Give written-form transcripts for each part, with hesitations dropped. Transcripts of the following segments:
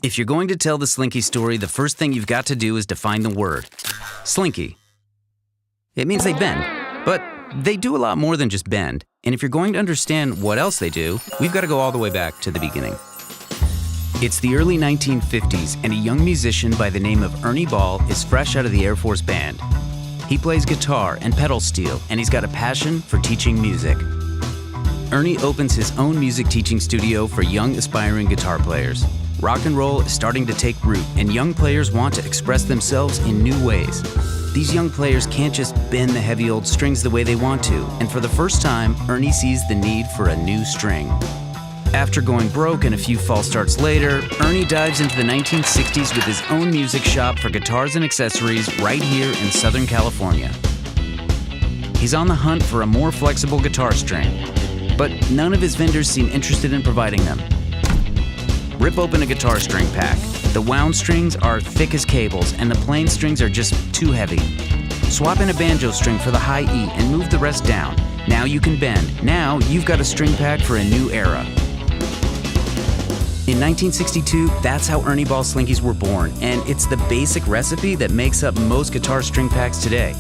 If you're going to tell the Slinky story, the first thing you've got to do is define the word. Slinky. It means they bend, but they do a lot more than just bend. And if you're going to understand what else they do, we've got to go all the way back to the beginning. It's the early 1950s, and a young musician by the name of Ernie Ball is fresh out of the Air Force Band. He plays guitar and pedal steel, and he's got a passion for teaching music. Ernie opens his own music teaching studio for young aspiring guitar players. Rock and roll is starting to take root, and young players want to express themselves in new ways. These young players can't just bend the heavy old strings the way they want to, and for the first time, Ernie sees the need for a new string. After going broke and a few false starts later, Ernie dives into the 1960s with his own music shop for guitars and accessories right here in Southern California. He's on the hunt for a more flexible guitar string, but none of his vendors seem interested in providing them. Rip open a guitar string pack. The wound strings are thick as cables, and the plain strings are just too heavy. Swap in a banjo string for the high E and move the rest down. Now you can bend. Now you've got a string pack for a new era. In 1962, that's how Ernie Ball Slinkies were born, and it's the basic recipe that makes up most guitar string packs today.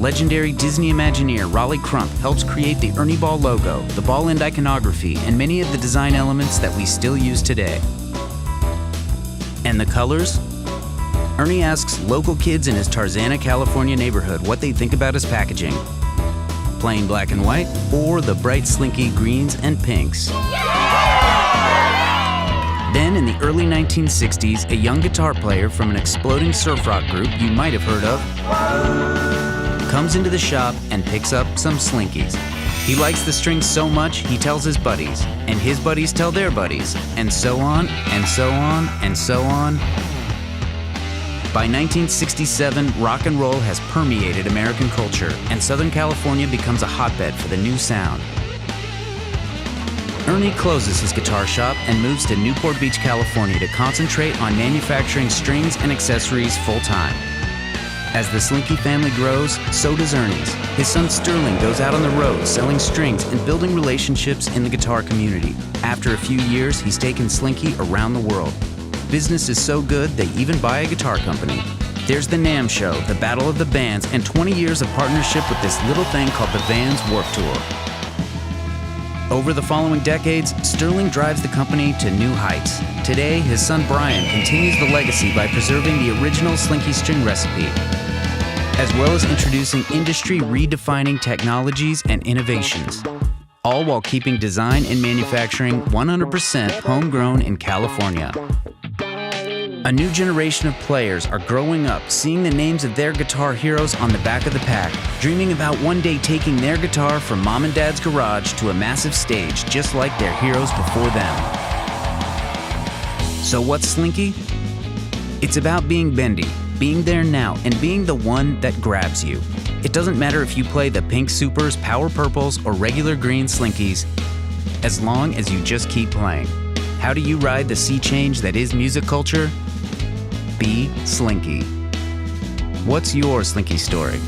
Legendary Disney Imagineer Raleigh Crump helps create the Ernie Ball logo, the ball end iconography, and many of the design elements that we still use today. And the colors? Ernie asks local kids in his Tarzana, California neighborhood what they think about his packaging. Plain black and white, or the bright slinky greens and pinks. Then in the early 1960s, a young guitar player from an exploding surf rock group you might have heard of comes into the shop and picks up some Slinkies. He likes the strings so much, he tells his buddies, and his buddies tell their buddies, and so on, and so on, and so on. By 1967, rock and roll has permeated American culture, and Southern California becomes a hotbed for the new sound. Ernie closes his guitar shop and moves to Newport Beach, California to concentrate on manufacturing strings and accessories full-time. As the Slinky family grows, so does Ernie's. His son Sterling goes out on the road selling strings and building relationships in the guitar community. After a few years, he's taken Slinky around the world. Business is so good, they even buy a guitar company. There's the NAMM show, the Battle of the Bands, and 20 years of partnership with this little thing called the Vans Warped Tour. Over the following decades, Sterling drives the company to new heights. Today, his son Brian continues the legacy by preserving the original Slinky string recipe, as well as introducing industry-redefining technologies and innovations, all while keeping design and manufacturing 100% homegrown in California. A new generation of players are growing up, seeing the names of their guitar heroes on the back of the pack, dreaming about one day taking their guitar from mom and dad's garage to a massive stage, just like their heroes before them. So what's Slinky? It's about being bendy, being there now, and being the one that grabs you. It doesn't matter if you play the pink supers, power purples, or regular green Slinkies, as long as you just keep playing. How do you ride the sea change that is music culture? Be Slinky. What's your Slinky story?